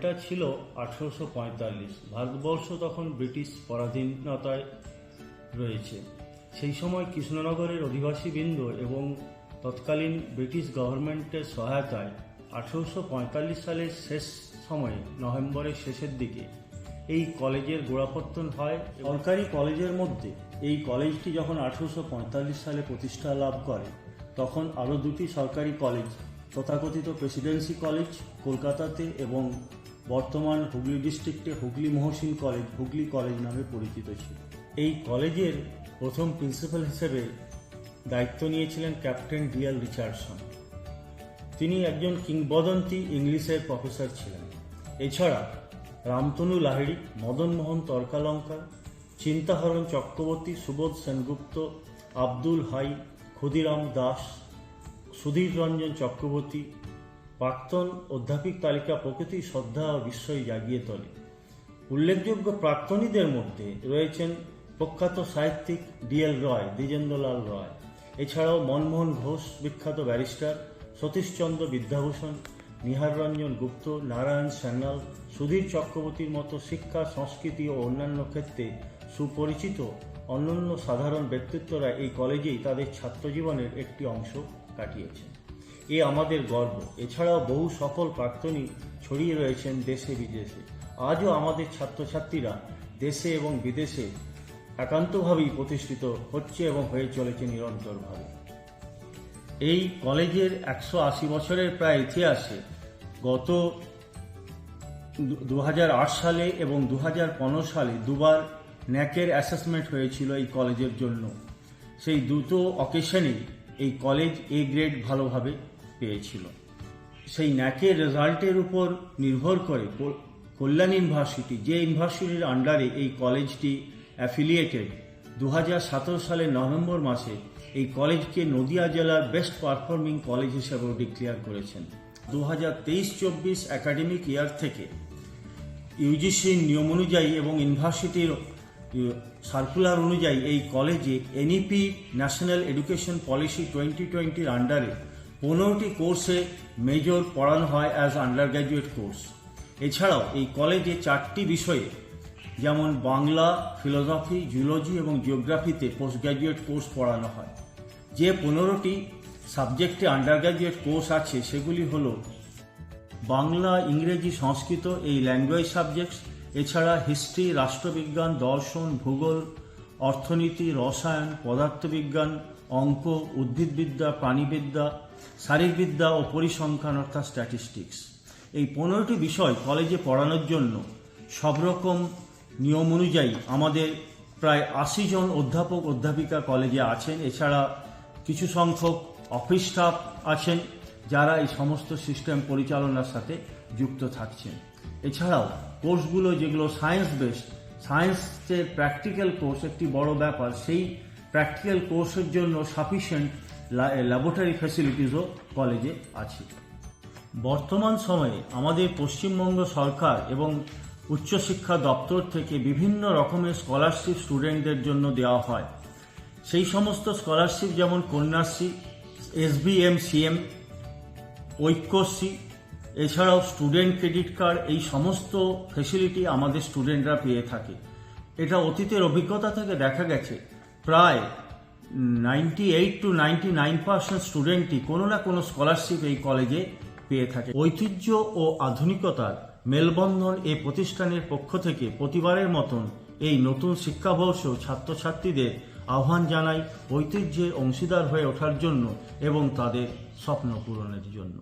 সালটা ছিল 1845। ভারতবর্ষ তখন ব্রিটিশ পরাধীনতায় রয়েছে। সেই সময় কৃষ্ণনগরের অধিবাসীবৃন্দ এবং তৎকালীন ব্রিটিশ গভর্নমেন্টের সহায়তায় 1845 সালের শেষ সময়ে, নভেম্বরের শেষের দিকে এই কলেজের গোড়াপত্তন হয়। সরকারি কলেজের মধ্যে এই কলেজটি যখন 1845 সালে প্রতিষ্ঠা লাভ করে, তখন আরও দুটি সরকারি কলেজ, তথাকথিত প্রেসিডেন্সি কলেজ কলকাতাতে এবং বর্তমান হুগলি ডিস্ট্রিক্টে হুগলি মহসিন কলেজ, হুগলি কলেজ নামে পরিচিত ছিল। এই কলেজের প্রথম প্রিন্সিপাল হিসেবে দায়িত্ব নিয়েছিলেন ক্যাপ্টেন ডিএল রিচার্ডসন। তিনি একজন কিংবদন্তি ইংলিশের প্রফেসর ছিলেন। এছাড়া রামতনু লাহিড়ী, মদনমোহন তর্কালঙ্কার, চিন্তাহরণ চক্রবর্তী, সুবোধ সেনগুপ্ত, আব্দুল হাই, ক্ষুদিরাম দাস, সুধীর রঞ্জন চক্রবর্তী, প্রাক্তন অধ্যাপিক তালিকা প্রকৃতি শ্রদ্ধা ও বিস্ময় জাগিয়ে তোলে। উল্লেখযোগ্য প্রাক্তনীদের মধ্যে রয়েছেন প্রখ্যাত সাহিত্যিক ডিএল রয়, দ্বিজেন্দ্রলাল রয়। এছাড়াও মনমোহন ঘোষ, বিখ্যাত ব্যারিস্টার, সতীশচন্দ্র বিদ্যাভূষণ, নিহার রঞ্জন গুপ্ত, নারায়ণ সান্যাল, সুধীর চক্রবর্তীর মতো শিক্ষা, সংস্কৃতি ও অন্যান্য ক্ষেত্রে সুপরিচিত অনন্য সাধারণ ব্যক্তিত্বরা এই কলেজেই তাদের ছাত্রজীবনের একটি অংশ কাটিয়েছেন। এ আমাদের গর্ব। এছাড়াও বহু সফল প্রাক্তনী ছড়িয়ে রয়েছেন দেশে বিদেশে। আজও আমাদের ছাত্রছাত্রীরা দেশে এবং বিদেশে একান্তভাবেই প্রতিষ্ঠিত হচ্ছে এবং হয়ে চলেছে নিরন্তরভাবে। এই কলেজের 180 বছরের প্রায় ইতিহাসে গত 2008 সালে এবং 2015 সালে দুবার ন্যাকের অ্যাসেসমেন্ট হয়েছিল এই কলেজের জন্য। সেই দুটো অকেশনেই এই কলেজ এ গ্রেড ভালোভাবে পেয়েছিল। সেই ন্যাকের রেজাল্টের উপর নির্ভর করে কল্যাণ ইউনিভার্সিটি, যে ইউনিভার্সিটির আন্ডারে এই কলেজটি অ্যাফিলিয়েটেড, 2017 সালের নভেম্বর মাসে এই কলেজকে নদিয়া জেলার বেস্ট পারফর্মিং কলেজ হিসেবেও ডিক্লেয়ার করেছেন। 2023-24 একাডেমিক ইয়ার থেকে ইউজিসির নিয়ম অনুযায়ী এবং ইউনিভার্সিটির সার্কুলার অনুযায়ী এই কলেজে এনইপি ন্যাশনাল এডুকেশন পলিসি 2020-র আন্ডারে 15টি কোর্সে মেজর পড়ানো হয় অ্যাজ আন্ডার গ্র্যাজুয়েট কোর্স। এছাড়াও এই কলেজে 4টি বিষয়ে, যেমন বাংলা, ফিলোসফি, জুলজি এবং জিওগ্রাফিতে পোস্ট গ্র্যাজুয়েট কোর্স পড়ানো হয়। যে 15টি সাবজেক্টে আন্ডার গ্র্যাজুয়েট কোর্স আছে সেগুলি হল বাংলা, ইংরেজি, সংস্কৃত, এই ল্যাঙ্গুয়েজ সাবজেক্টস। এছাড়া হিস্ট্রি, রাষ্ট্রবিজ্ঞান, দর্শন, ভূগোল, অর্থনীতি, রসায়ন, পদার্থবিজ্ঞান, অঙ্ক, উদ্ভিদবিদ্যা, প্রাণীবিদ্যা, শারীরবিদ্যা ও পরিসংখ্যান অর্থাৎ স্ট্যাটিস্টিক্স। এই 15টি বিষয় কলেজে পড়ানোর জন্য সব রকম নিয়ম অনুযায়ী আমাদের প্রায় 80 জন অধ্যাপক অধ্যাপিকা কলেজে আছেন। এছাড়া কিছু সংখ্যক অফিস স্টাফ আছেন যারা এই সমস্ত সিস্টেম পরিচালনার সাথে যুক্ত থাকছেন। এছাড়াও কোর্সগুলো যেগুলো সায়েন্স বেসড, সায়েন্সের প্র্যাকটিক্যাল কোর্স একটি বড় ব্যাপার, সেই প্র্যাকটিক্যাল কোর্সের জন্য সাফিসিয়েন্ট ল্যাবরেটরি ফ্যাসিলিটিসও কলেজে আছে। বর্তমান সময়ে আমাদের পশ্চিমবঙ্গ সরকার এবং উচ্চশিক্ষা দপ্তর থেকে বিভিন্ন রকমের স্কলারশিপ স্টুডেন্টদের জন্য দেওয়া হয়। সেই সমস্ত স্কলারশিপ যেমন কন্যাশ্রী, SBMCM, ঐক্যশ্রী, এছাড়াও স্টুডেন্ট ক্রেডিট কার্ড, এই সমস্ত ফেসিলিটি আমাদের স্টুডেন্টরা পেয়ে থাকে। এটা অতীতের অভিজ্ঞতা থেকে দেখা গেছে প্রায় 98 to 99% স্টুডেন্টই কোনো না কোনো স্কলারশিপ এই কলেজে পেয়ে থাকে। ঐতিহ্য ও আধুনিকতার মেলবন্ধন এই প্রতিষ্ঠানের পক্ষ থেকে প্রতিবারের মতন এই নতুন শিক্ষাবর্ষ ছাত্রছাত্রীদের আহ্বান জানাই ঐতিহ্যের অংশীদার হয়ে ওঠার জন্য এবং তাদের স্বপ্ন পূরণের জন্য।